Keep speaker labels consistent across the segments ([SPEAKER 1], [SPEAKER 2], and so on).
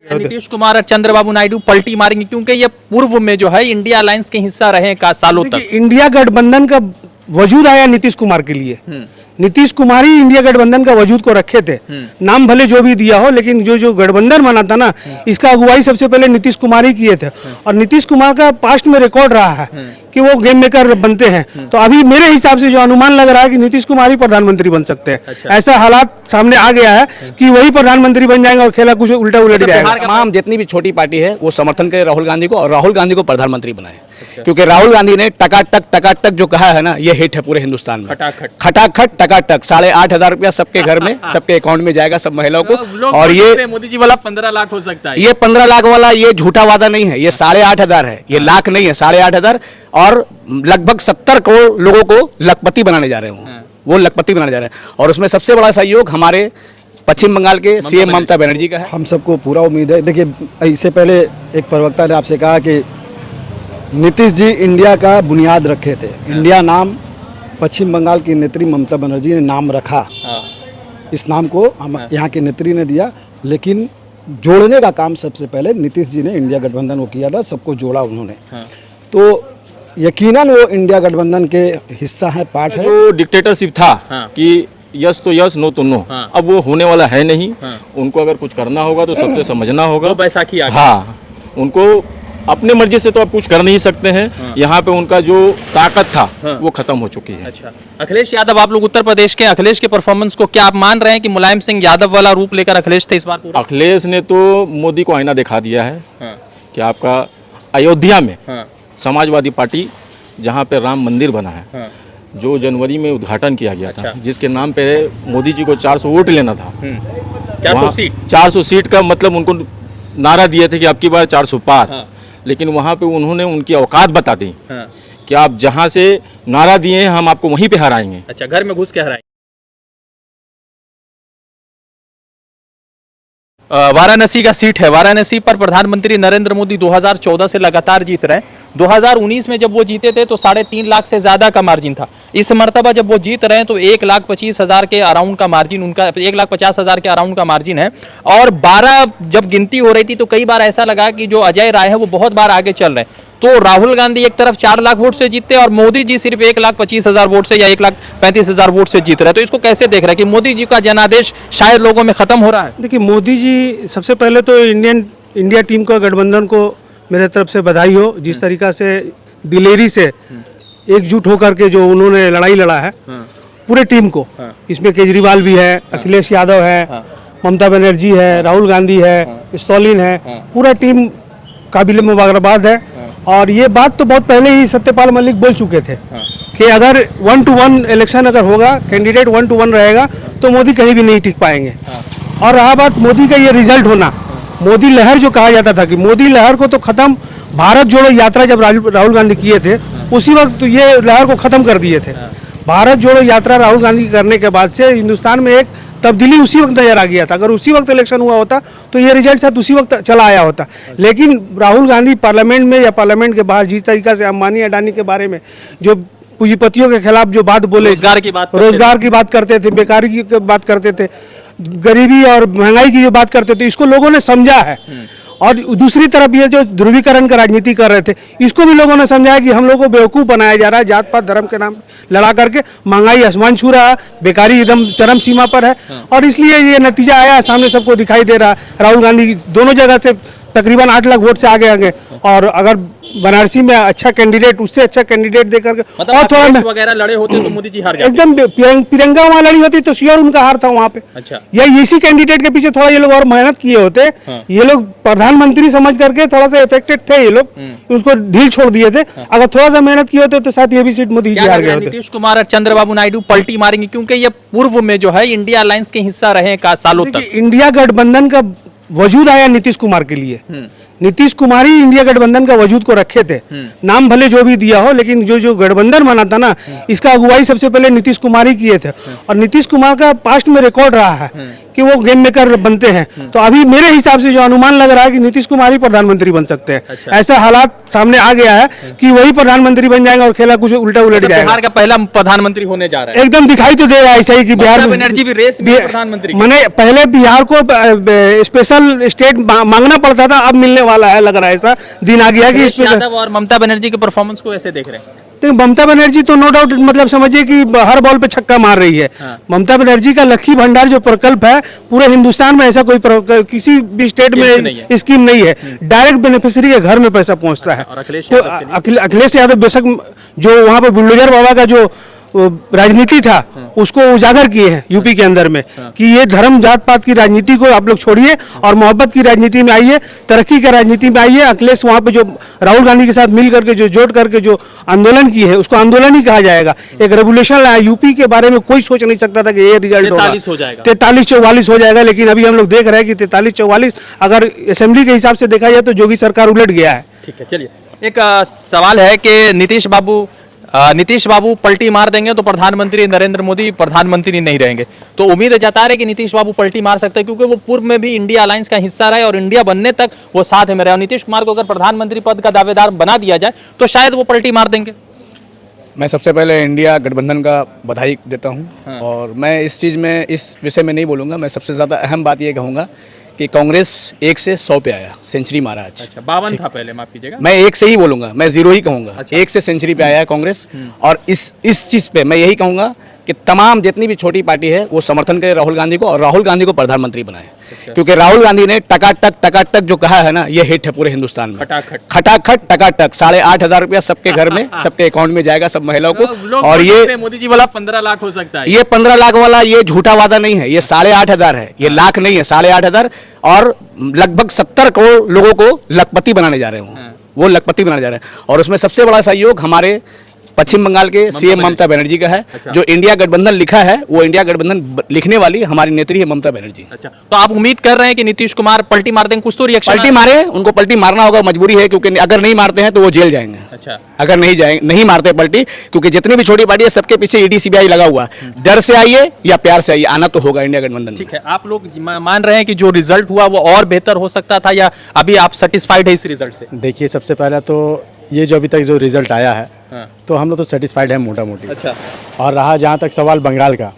[SPEAKER 1] नीतीश कुमार और चंद्रबाबू नायडू पलटी मारेंगे क्योंकि ये पूर्व में जो है इंडिया अलायंस के हिस्सा रहे का सालों तक।
[SPEAKER 2] इंडिया गठबंधन का वजूद आया नीतीश कुमार के लिए। नीतीश कुमार ही इंडिया गठबंधन का वजूद को रखे थे। नाम भले जो भी दिया हो, लेकिन जो गठबंधन बना था ना, इसका अगुवाई सबसे पहले नीतीश कुमार ही किए थे। और नीतीश कुमार का पास्ट में रिकॉर्ड रहा है कि वो गेम मेकर बनते हैं। तो अभी मेरे हिसाब से जो अनुमान लग रहा है कि नीतीश कुमार ही प्रधानमंत्री बन सकते हैं। अच्छा। ऐसा हालात सामने आ गया है कि वही प्रधानमंत्री बन जाएंगे और खेला कुछ उल्टा उलट जाएगा।
[SPEAKER 3] तमाम जितनी भी छोटी पार्टी है वो समर्थन करे राहुल गांधी को, और राहुल गांधी को प्रधानमंत्री बनाए। क्योंकि राहुल गांधी ने टकाटक जो कहा है ना, ये हिट है पूरे हिंदुस्तान में। खटाखट टकाटक 8,500 रुपया सबके घर में, सबके अकाउंट में जाएगा, सब महिलाओं को। और ये
[SPEAKER 1] मोदी जी वाला 15 लाख हो सकता है।
[SPEAKER 3] ये 15 लाख वाला ये झूठा वादा नहीं है, ये 8,500 है, ये लाख नहीं है, 8,500। और लगभग 70 करोड़ लोगों को लखपति बनाने जा रहे हैं, वो लखपति बनाने जा रहे हैं। और उसमें सबसे बड़ा सहयोग हमारे पश्चिम बंगाल के सीएम ममता बनर्जी का है।
[SPEAKER 4] हम सबको पूरा उम्मीद है। देखिए, इससे पहले एक प्रवक्ता ने आपसे कहा कि नीतीश जी इंडिया का बुनियाद रखे थे। इंडिया नाम पश्चिम बंगाल की नेत्री ममता बनर्जी ने नाम रखा। इस नाम को हम यहाँ की नेत्री ने दिया, लेकिन जोड़ने का काम सबसे पहले नीतीश जी ने इंडिया गठबंधन को किया था, सबको जोड़ा उन्होंने। तो यकीनन वो इंडिया गठबंधन के हिस्सा है, पार्ट है।
[SPEAKER 5] जो डिक्टेटरशिप था कि यस तो यस, नो तो नो, अब वो होने वाला है नहीं। उनको अगर कुछ करना होगा तो सबसे समझना होगा।
[SPEAKER 1] बैसाखी आ गई।
[SPEAKER 5] हाँ, उनको अपने मर्जी से तो आप कुछ कर नहीं सकते हैं। यहाँ पे उनका जो ताकत था वो खत्म हो चुकी है।
[SPEAKER 1] अच्छा, अखिलेश यादव, आप लोग उत्तर प्रदेश के अखिलेश के परफॉर्मेंस को क्या आप मान रहे हैं कि मुलायम सिंह यादव वाला रूप लेकर अखिलेश थे इस बार पूरा?
[SPEAKER 5] अखिलेश ने तो मोदी को आईना दिखा दिया है कि आपका अयोध्या में समाजवादी पार्टी, जहाँ पे राम मंदिर बना है, जो जनवरी में उद्घाटन किया गया था, जिसके नाम पे मोदी जी को 400 वोट लेना था। 400 सीट का मतलब उनको नारा दिए थे कि आपकी बार 400 पार। लेकिन वहाँ पे उन्होंने उनकी औकात बता दी कि आप जहाँ से नारा दिए हैं हम आपको वहीं पे हराएंगे।
[SPEAKER 1] अच्छा, घर में घुस के हराएंगे। वाराणसी का सीट है। वाराणसी पर प्रधानमंत्री नरेंद्र मोदी 2014 से लगातार जीत रहे हैं। 2019 में जब वो जीते थे तो 3.5 लाख से ज्यादा का मार्जिन था। इस मर्तबा जब वो जीत रहे हैं तो 1,25,000 के अराउंड का मार्जिन उनका, 1,50,000 के अराउंड का मार्जिन है। और 12 जब गिनती हो रही थी तो कई बार ऐसा लगा कि जो अजय राय है वो बहुत बार आगे चल रहे हैं। तो राहुल गांधी एक तरफ 4 लाख वोट से जीतते और मोदी जी सिर्फ 1,25,000 वोट से या 1,35,000 वोट से जीत रहे हैं। तो इसको कैसे देख रहे हैं कि मोदी जी का जनादेश शायद लोगों में खत्म हो रहा है?
[SPEAKER 2] देखिए, मोदी जी सबसे पहले तो इंडिया टीम को, गठबंधन को मेरे तरफ से बधाई हो। जिस तरीका से दिलेरी से एकजुट होकर के जो उन्होंने लड़ाई लड़ा है पूरे टीम को, इसमें केजरीवाल भी है, अखिलेश यादव है, ममता बनर्जी है, राहुल गांधी है, स्टॉलिन है, पूरा टीम काबिल मुबारकबाद है। और ये बात तो बहुत पहले ही सत्यपाल मलिक बोल चुके थे कि अगर 1-to-1 इलेक्शन अगर होगा, कैंडिडेट 1-to-1 रहेगा तो मोदी कहीं भी नहीं टिक पाएंगे। और रहा बात मोदी का ये रिजल्ट होना, मोदी लहर जो कहा जाता था कि मोदी लहर को तो खत्म, भारत जोड़ो यात्रा जब राहुल गांधी किए थे उसी वक्त तो ये लहर को खत्म कर दिए थे। भारत जोड़ो यात्रा राहुल गांधी करने के बाद से हिंदुस्तान में एक तब्दीली उसी वक्त नजर आ गया था। अगर उसी वक्त इलेक्शन हुआ होता तो ये रिजल्ट शायद उसी वक्त चला आया होता। लेकिन राहुल गांधी पार्लियामेंट में या पार्लियामेंट के बाहर जिस तरीका से अंबानी अडानी के बारे में जो पूंजीपतियों के खिलाफ जो बात बोले, रोजगार की बात करते थे, बेकारी की बात करते थे, गरीबी और महंगाई की जो बात करते थे, इसको लोगों ने समझा है। और दूसरी तरफ ये जो ध्रुवीकरण का राजनीति कर रहे थे, इसको भी लोगों ने समझा कि हम लोगों को बेवकूफ़ बनाया जा रहा है। जात पात धर्म के नाम लड़ा करके महंगाई आसमान छू रहा है, बेकारी एकदम चरम सीमा पर है। और इसलिए ये नतीजा आया, सामने सबको दिखाई दे रहा है। राहुल गांधी दोनों जगह से तकरीबन 8 लाख वोट से आगे। और अगर बनारसी में अच्छा कैंडिडेट, उससे अच्छा कैंडिडेट देकर
[SPEAKER 1] मतलब और थोड़ा वगैरह लड़े होते तो मोदी जी हार जाते।
[SPEAKER 2] एकदम तिरंगा वहाँ लड़ी होती तो श्योर उनका हार था वहाँ पे।
[SPEAKER 1] अच्छा,
[SPEAKER 2] या इसी कैंडिडेट के पीछे थोड़ा ये लोग और मेहनत किए होते। ये लोग प्रधानमंत्री समझ करके थोड़ा सा इफेक्टेड थे, ये लोग उसको ढील छोड़ दिए थे। अगर थोड़ा सा मेहनत किए होते तो शायद ये भी सीट मोदी जी हार गए होते।
[SPEAKER 1] नीतीश कुमार और चंद्रबाबू नायडू पलटी मारेंगे क्योंकि ये पूर्व में जो है इंडिया अलायंस के हिस्सा रहे का सालों तक।
[SPEAKER 2] इंडिया गठबंधन का वजूद आया नीतीश कुमार के लिए। नीतीश कुमार ही इंडिया गठबंधन का वजूद को रखे थे। नाम भले जो भी दिया हो, लेकिन जो जो गठबंधन बना था ना, इसका अगुवाई सबसे पहले नीतीश कुमार ही किए थे। और नीतीश कुमार का पास्ट में रिकॉर्ड रहा है कि वो गेम मेकर बनते हैं। तो अभी मेरे हिसाब से जो अनुमान लग रहा है कि नीतीश कुमार ही प्रधानमंत्री बन सकते हैं। ऐसा हालात सामने आ गया है कि वही प्रधानमंत्री बन जाएगा और खेला कुछ उल्टा उलट जाएगा।
[SPEAKER 1] बिहार का पहला प्रधानमंत्री होने जा रहा है।
[SPEAKER 2] एकदम दिखाई तो दे रहा है ऐसा ही कि बिहार में
[SPEAKER 1] बनर्जी भी रेस में प्रधानमंत्री।
[SPEAKER 2] मैंने पहले बिहार को स्पेशल स्टेट मांगना पड़ता था, अब मिलने वाला है, लग रहा है ऐसा दिन आ गया कि
[SPEAKER 1] अखिलेश यादव और ममता बनर्जी के परफॉर्मेंस को ऐसे देख रहे हैं।
[SPEAKER 2] तो ममता बनर्जी तो नो डाउट मतलब समझिए कि हर बॉल पे छक्का मार रही है। ममता बनर्जी का लक्ष्मी भंडार जो प्रकल्प है, पूरे हिंदुस्तान में ऐसा कोई किसी भी स्टेट में स्कीम नहीं है। डायरेक्ट बेनिफिशियरी के घर में पैसा पहुंचता है।
[SPEAKER 1] और
[SPEAKER 2] अखिलेश यादव बेशक जो वहां पे बुलडोजर बाबा का जो राजनीति था उसको उजागर किए हैं यूपी के अंदर में कि ये धर्म जात पात की राजनीति को आप लोग छोड़िए और मोहब्बत की राजनीति में आइए, तरक्की की राजनीति में आइए। अखिलेश वहां पे जो राहुल गांधी के साथ मिल करके जो जोड़ करके जो आंदोलन किए है उसको आंदोलन ही कहा जाएगा। एक रेवोल्यूशन लाया यूपी के बारे में, कोई सोच नहीं सकता था कि ये रिजल्ट होगा 43-44 हो जाएगा। लेकिन अभी हम लोग देख रहे हैं कि 43-44 अगर असेंबली के हिसाब से देखा जाए तो योगी सरकार उलट गया है।
[SPEAKER 1] ठीक है, चलिए एक सवाल है कि नीतीश बाबू पलटी मार देंगे तो प्रधानमंत्री नरेंद्र मोदी प्रधानमंत्री नहीं रहेंगे। तो उम्मीद जता रहे कि नीतीश बाबू पलटी मार सकते हैं, क्योंकि वो पूर्व में भी इंडिया अलायंस का हिस्सा रहे और इंडिया बनने तक वो साथ में रहे। और नीतीश कुमार को अगर प्रधानमंत्री पद का दावेदार बना दिया जाए तो शायद वो पलटी मार देंगे।
[SPEAKER 3] मैं सबसे पहले इंडिया गठबंधन का बधाई देता हूं। और मैं इस विषय में नहीं बोलूँगा। मैं सबसे ज़्यादा अहम बात ये कहूँगा कि कांग्रेस 1 से 100 पे आया, सेंचुरी मारा आज।
[SPEAKER 1] अच्छा, 52 था पहले, माफ कीजिएगा।
[SPEAKER 3] मैं 1 से ही बोलूंगा, मैं 0 ही कहूंगा। 1 से सेंचुरी पे आया है कांग्रेस। और इस चीज पे मैं यही कहूंगा कि तमाम जितनी भी छोटी पार्टी है वो समर्थन करे राहुल गांधी को और राहुल गांधी को प्रधानमंत्री बनाए। क्योंकि राहुल गांधी ने टकाटक जो कहा है ना, ये हिट है पूरे हिंदुस्तान में। खटाखट टकाटक 8,500 रुपया सबके घर में, सबके अकाउंट में जाएगा, सब महिलाओं को। और ये
[SPEAKER 1] मोदी जी वाला 15 लाख हो सकता है।
[SPEAKER 3] ये 15 लाख वाला ये झूठा वादा नहीं है, ये 8,500 है, ये लाख नहीं है, 8,500। और लगभग 70 करोड़ लोगों को लखपति बनाने जा रहे हैं। वो लखपति बनाने जा रहे हैं। और उसमें सबसे बड़ा सहयोग हमारे पश्चिम बंगाल के सीएम ममता बनर्जी का है। अच्छा। जो इंडिया गठबंधन लिखा है वो इंडिया गठबंधन लिखने वाली हमारी नेत्री है ममता बनर्जी।
[SPEAKER 1] अच्छा, तो आप उम्मीद कर रहे हैं कि नीतीश कुमार पलटी मार देंगे? कुछ तो रिएक्शन
[SPEAKER 3] पलटी मारे, उनको पलटी मारना होगा, मजबूरी है, क्योंकि अगर नहीं मारते हैं तो वो जेल जाएंगे।
[SPEAKER 1] अच्छा,
[SPEAKER 3] अगर नहीं मारते पलटी, क्योंकि जितनी भी छोटी पार्टी है सबके पीछे ईडी सीबीआई लगा हुआ है। डर से आइए या प्यार से आइए, आना तो होगा इंडिया गठबंधन।
[SPEAKER 1] ठीक है, आप लोग मान रहे हैं कि जो रिजल्ट हुआ वो और बेहतर हो सकता था, या अभी आप सेटिस्फाइड है इस रिजल्ट से?
[SPEAKER 4] देखिए, सबसे पहला तो ये जो अभी तक जो रिजल्ट आया है तो हम लोग तो सेटिस्फाइड हैं मोटा मोटी।
[SPEAKER 1] अच्छा।
[SPEAKER 4] और रहा जहाँ तक सवाल बंगाल का,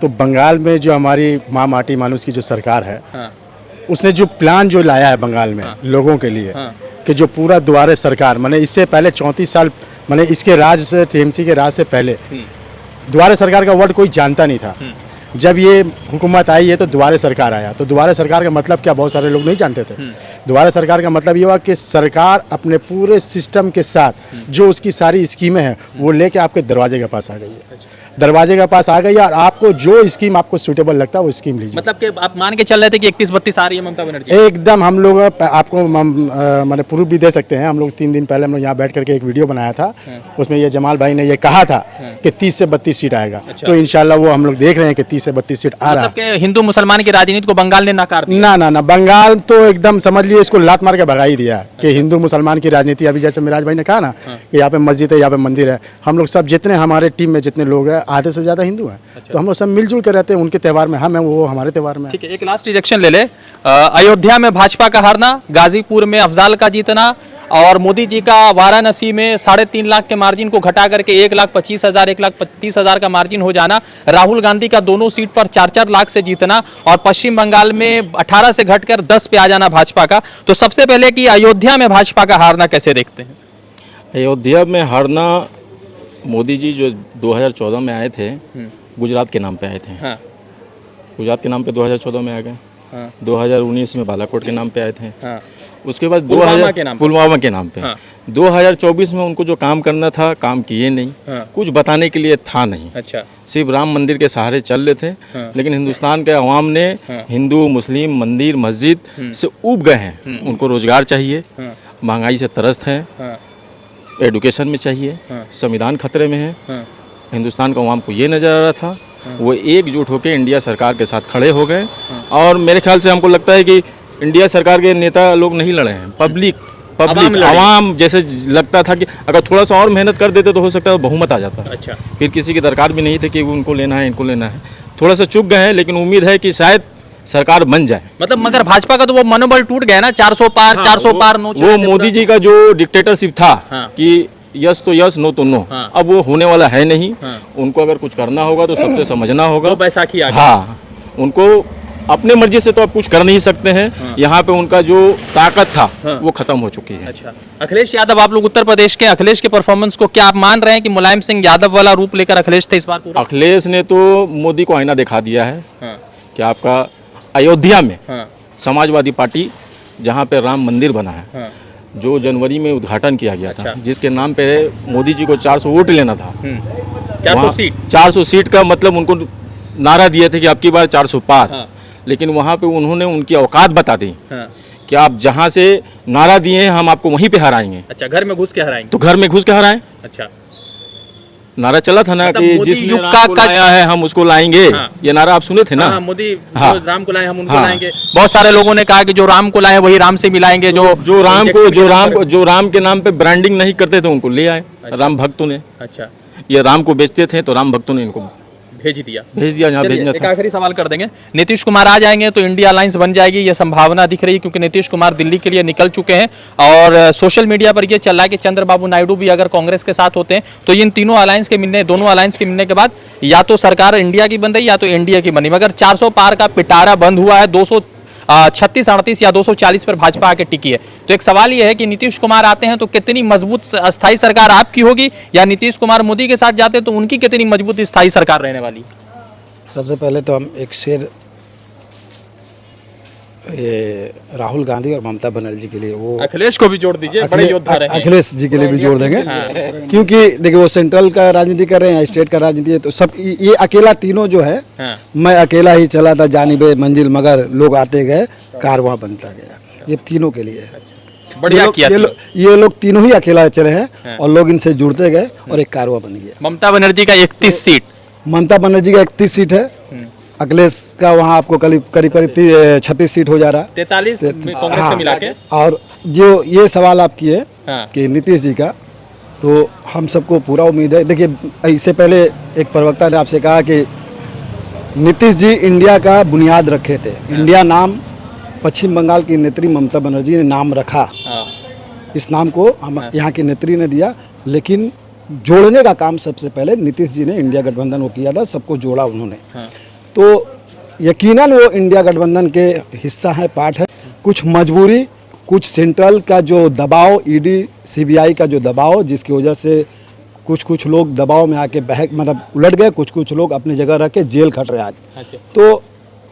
[SPEAKER 4] तो बंगाल में जो हमारी माँ माटी मानुस की जो सरकार है, उसने जो प्लान जो लाया है बंगाल में लोगों के लिए, कि जो पूरा द्वारे सरकार, मैंने इससे पहले 34 साल, मैंने इसके राज से, टीएमसी के राज से पहले द्वारे सरकार का वर्ड कोई जानता नहीं था। जब ये हुकूमत आई है तो द्वारे सरकार आया। तो द्वारे सरकार का मतलब क्या, बहुत सारे लोग नहीं जानते थे। द्वारे सरकार का मतलब ये हुआ कि सरकार अपने पूरे सिस्टम के साथ जो उसकी सारी स्कीमें हैं वो लेके आपके दरवाजे के पास आ गई है। दरवाजे के पास आ गई और आपको जो स्कीम आपको सूटेबल लगता है वो स्कीम लीजिए।
[SPEAKER 1] मतलब कि आप मान के चल रहे थे कि 31-32 आ रही है ममता बनर्जी?
[SPEAKER 4] एकदम। हम लोग आपको मैंने प्रूफ भी दे सकते हैं। हम लोग 3 दिन पहले हम लोग यहाँ बैठ करके एक वीडियो बनाया था। उसमें ये जमाल भाई ने ये कहा था कि 30 से 32 सीट आएगा। अच्छा। तो इंशाल्लाह वो हम लोग देख रहे हैं कि 30 से 32 सीट आ रहा है।
[SPEAKER 1] हिंदू मुसलमान की राजनीति को बंगाल ने नकार दिया?
[SPEAKER 4] ना, बंगाल तो एकदम समझ लिए इसको लात मार के भगा ही दिया कि हिंदू मुसलमान की राजनीति। अभी जैसे मिराज भाई ने कहा ना कि यहाँ पे मस्जिद है, यहाँ पे मंदिर है, हम लोग सब जितने हमारे टीम में जितने लोग हैं आधे से ज्यादा हिंदू हैं। अच्छा। तो हम लोग सब मिलजुल कर रहते हैं। उनके त्यौहार में हम हैं, वो हमारे त्यौहार में।
[SPEAKER 1] ठीक है, एक लास्ट रिजेक्शन ले ले। अयोध्या में भाजपा का हारना, गाजीपुर में अफजाल का जीतना और मोदी जी का वाराणसी में 3.5 लाख के मार्जिन को घटा करके 1,25,000 1,30,000 का मार्जिन हो जाना, राहुल गांधी का दोनों सीट पर 4-4 लाख से जीतना और पश्चिम बंगाल में 18 से घटकर 10 पे आ जाना भाजपा का। तो सबसे पहले कि अयोध्या में भाजपा का हारना कैसे देखते हैं?
[SPEAKER 5] अयोध्या में हारना, मोदी जी जो 2014 में आए थे, गुजरात के नाम पे आए थे। हाँ। गुजरात के नाम पे 2014 में आ गए। हाँ। 2019 में बालाकोट के नाम पे आए थे। हाँ। उसके बाद पुलवामा के नाम पे। हाँ। 2024 में उनको जो काम करना था काम किए नहीं। हाँ। कुछ बताने के लिए था नहीं। अच्छा। सिर्फ राम मंदिर के सहारे चल रहे थे। हाँ। लेकिन हिंदुस्तान के अवाम ने हिंदू मुस्लिम मंदिर मस्जिद से ऊब गए हैं। उनको रोजगार चाहिए, महंगाई से त्रस्त हैं, एडुकेशन में चाहिए, संविधान खतरे में है। हिंदुस्तान का अवाम को ये नज़र आ रहा था, वो एकजुट होकर इंडिया सरकार के साथ खड़े हो गए। और मेरे ख्याल से हमको लगता है कि इंडिया सरकार के नेता लोग नहीं लड़े हैं, पब्लिक
[SPEAKER 1] लड़ी।
[SPEAKER 5] आवाम जैसे लगता था कि अगर थोड़ा सा और मेहनत कर देते तो हो सकता है बहुमत आ जाता।
[SPEAKER 1] अच्छा,
[SPEAKER 5] फिर किसी की दरकार भी नहीं थी कि उनको लेना है, इनको लेना है। थोड़ा सा चुक गए हैं, लेकिन उम्मीद है कि शायद सरकार बन जाए।
[SPEAKER 1] मतलब मगर भाजपा का तो वो मनोबल टूट गया ना, 400 पार,
[SPEAKER 5] हाँ,
[SPEAKER 1] 400 पार नो
[SPEAKER 5] वो मोदी जी का जो डिक्टेटरशिप था
[SPEAKER 1] हाँ।
[SPEAKER 5] कि यस तो यस, नो तो नो,
[SPEAKER 1] हाँ।
[SPEAKER 5] अब वो होने वाला है नहीं।
[SPEAKER 1] हाँ।
[SPEAKER 5] उनको अगर कुछ करना होगा तो सबसे समझना होगा।
[SPEAKER 1] वो बैसाखी आ गई।
[SPEAKER 5] हाँ, उनको अपने मर्जी से तो अब कुछ कर नहीं सकते हैं। यहाँ पे उनका जो ताकत था वो खत्म हो चुकी है।
[SPEAKER 1] अच्छा, अखिलेश यादव, आप लोग उत्तर प्रदेश के, अखिलेश के परफॉर्मेंस को क्या आप मान रहे हैं कि मुलायम सिंह यादव वाला रूप लेकर अखिलेश थे इस बार पूरा?
[SPEAKER 5] अखिलेश ने तो मोदी को आईना दिखा दिया है कि आपका अयोध्या में समाजवादी पार्टी जहाँ पे राम मंदिर बना है, जो जनवरी में उद्घाटन किया गया था, जिसके नाम पे मोदी जी को 400 वोट लेना था, 400 सीट का मतलब उनको नारा दिए थे कि अब की बार 400 पार। लेकिन वहाँ पे उन्होंने उनकी औकात बता दी कि आप जहाँ से नारा दिए हैं हम आपको वहीं पे हराएंगे।
[SPEAKER 1] अच्छा, घर में घुस के हराएंगे?
[SPEAKER 5] तो घर में घुस के हराएं।
[SPEAKER 1] अच्छा,
[SPEAKER 5] नारा चला था ना
[SPEAKER 1] मतलब
[SPEAKER 5] कि
[SPEAKER 1] मोदी
[SPEAKER 5] जिसने
[SPEAKER 1] युग
[SPEAKER 5] राम
[SPEAKER 1] का
[SPEAKER 5] को लाया है हम उसको लाएंगे। ये नारा आप सुने थे ना?
[SPEAKER 1] हाँ, मोदी
[SPEAKER 5] हाँ।
[SPEAKER 1] जो राम को लाए हम उनको
[SPEAKER 5] हाँ।
[SPEAKER 1] लाएंगे। बहुत सारे लोगों ने कहा कि जो राम को लाए वही राम से मिलाएंगे।
[SPEAKER 5] जो राम के नाम पे ब्रांडिंग नहीं करते थे उनको ले आए राम भक्तों ने।
[SPEAKER 1] अच्छा,
[SPEAKER 5] ये राम को बेचते थे तो राम भक्तों ने इनको
[SPEAKER 1] भेज दिया
[SPEAKER 5] जहाँ भेजना
[SPEAKER 1] एक
[SPEAKER 5] था।
[SPEAKER 1] आखिरी सवाल कर देंगे, नीतीश कुमार आ जाएंगे तो इंडिया अलायंस बन जाएगी, ये संभावना दिख रही है, क्योंकि नीतीश कुमार दिल्ली के लिए निकल चुके हैं और सोशल मीडिया पर ये चल रहा है कि चंद्रबाबू नायडू भी अगर कांग्रेस के साथ होते हैं तो इन दोनों अलायंस के मिलने के बाद या तो सरकार इंडिया की बन रही या तो इंडिया की बनी। मगर 400 पार का पिटारा बंद हुआ है, 236, 38 या 240 पर भाजपा आके टिकी है। तो एक सवाल यह है कि नीतीश कुमार आते हैं तो कितनी मजबूत अस्थायी सरकार आपकी होगी, या नीतीश कुमार मोदी के साथ जाते तो उनकी कितनी मजबूत स्थायी सरकार रहने वाली?
[SPEAKER 4] सबसे पहले तो हम एक शेर ये राहुल गांधी और ममता बनर्जी के लिए, वो
[SPEAKER 1] अखिलेश को भी जोड़ दीजिए, बड़े योद्धा रहे हैं।
[SPEAKER 4] अखिलेश जी के लिए भी जोड़ देंगे। क्योंकि देखिए वो सेंट्रल का राजनीति कर रहे हैं, स्टेट का राजनीति है, तो सब ये अकेला तीनों जो है, मैं अकेला ही चला था जानिबे मंजिल मगर लोग आते गए कारवां बनता गया, ये तीनों के लिए है।
[SPEAKER 1] बढ़िया किया।
[SPEAKER 4] ये लोग तीनों ही अकेला चले हैं और लोग इनसे जुड़ते गए और एक कारवां बन गया।
[SPEAKER 1] ममता बनर्जी का 31 सीट,
[SPEAKER 4] ममता बनर्जी का 31 सीट है, अखिलेश का वहाँ आपको करीब 36 सीट हो जा रहा है,
[SPEAKER 1] 43 कांग्रेस से मिला के।
[SPEAKER 4] और जो ये सवाल आप किए कि नीतीश जी का, तो हम सबको पूरा उम्मीद है। देखिए, इससे पहले एक प्रवक्ता ने आपसे कहा कि नीतीश जी इंडिया का बुनियाद रखे थे। इंडिया नाम पश्चिम बंगाल की नेत्री ममता बनर्जी ने नाम रखा, इस नाम को हम यहाँ की नेत्री ने दिया, लेकिन जोड़ने का काम सबसे पहले नीतीश जी ने इंडिया गठबंधन को किया था, सबको जोड़ा उन्होंने। तो यकीनन वो इंडिया गठबंधन के हिस्सा है, पार्ट है। कुछ मजबूरी, कुछ सेंट्रल का जो दबाव, ईडी सीबीआई का जो दबाव, जिसकी वजह से कुछ लोग दबाव में आके मतलब उलट गए, कुछ लोग अपनी जगह रह के जेल खट रहे आज। तो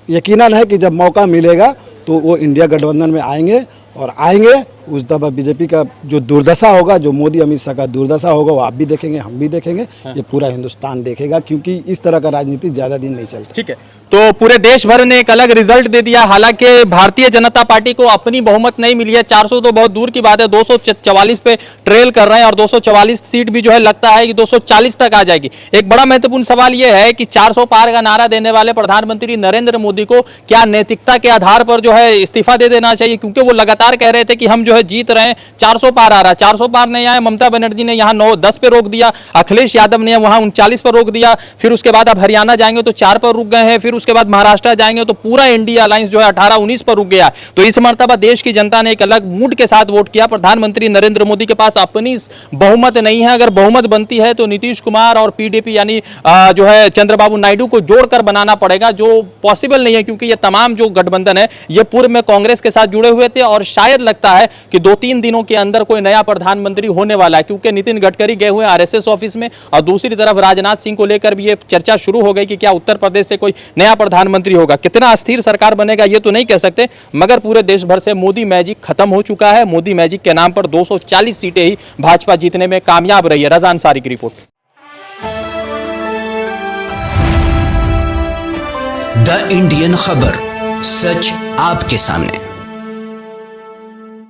[SPEAKER 4] यकीनन है कि जब मौका मिलेगा तो वो इंडिया गठबंधन में आएंगे, और आएंगे उस दफा बीजेपी का जो दुर्दशा होगा, जो मोदी अमित शाह का दुर्दशा होगा, वो आप भी देखेंगे, हम भी देखेंगे, ये पूरा हिंदुस्तान देखेगा, क्योंकि इस तरह का राजनीति ज़्यादा दिन नहीं चलता।
[SPEAKER 1] ठीक है, तो पूरे देश भर ने एक अलग रिजल्ट दे दिया। हालांकि भारतीय जनता पार्टी को अपनी बहुमत नहीं मिली है, 400 तो बहुत दूर की बात है, 244 पे ट्रेल कर रहे हैं और 244 सीट भी जो है लगता है कि 240 तक आ जाएगी। एक बड़ा महत्वपूर्ण सवाल यह है कि 400 पार का नारा देने वाले प्रधानमंत्री नरेंद्र मोदी को क्या नैतिकता के आधार पर जो है इस्तीफा दे देना चाहिए, क्योंकि वो लगातार कह रहे थे कि हम जो है जीत रहे हैं, 400 पार आ रहा है, 400 पार नहीं आए। ममता बनर्जी ने यहाँ 9-10 पे रोक दिया, अखिलेश यादव ने वहां 39 पर रोक दिया, फिर उसके बाद अब हरियाणा जाएंगे तो 4 पर रुक गए हैं, फिर उसके बाद महाराष्ट्र जाएंगे तो पूरा इंडिया अलायंस जो है 18-19 पर रुक गया। तो इस मर्तबा देश की जनता ने एक अलग मूड के साथ वोट किया। प्रधानमंत्री नरेंद्र मोदी के पास अपनी बहुमत नहीं है, अगर बहुमत बनती है तो नीतीश कुमार और पीडीपी यानी जो है चंद्रबाबू नायडू को जोड़कर बनाना पड़ेगा, जो पॉसिबल नहीं है, क्योंकि ये तमाम जो गठबंधन है ये पूर्व में कांग्रेस के साथ जुड़े हुए थे और शायद लगता है कि 2-3 दिनों के अंदर कोई नया प्रधानमंत्री होने वाला है, क्योंकि नितिन गडकरी गए हुए आरएसएस ऑफिस में और दूसरी तरफ राजनाथ सिंह को लेकर भी ये चर्चा शुरू हो गई कि क्या उत्तर प्रदेश से कोई नया प्रधानमंत्री होगा। कितना अस्थिर सरकार बनेगा ये तो नहीं कह सकते, मगर पूरे देश भर से मोदी मैजिक खत्म हो चुका है। मोदी मैजिक के नाम पर 240 सीटें ही भाजपा जीतने में कामयाब रही है। रज़ा अंसारी की रिपोर्ट।
[SPEAKER 6] द इंडियन खबर, सच आपके सामने।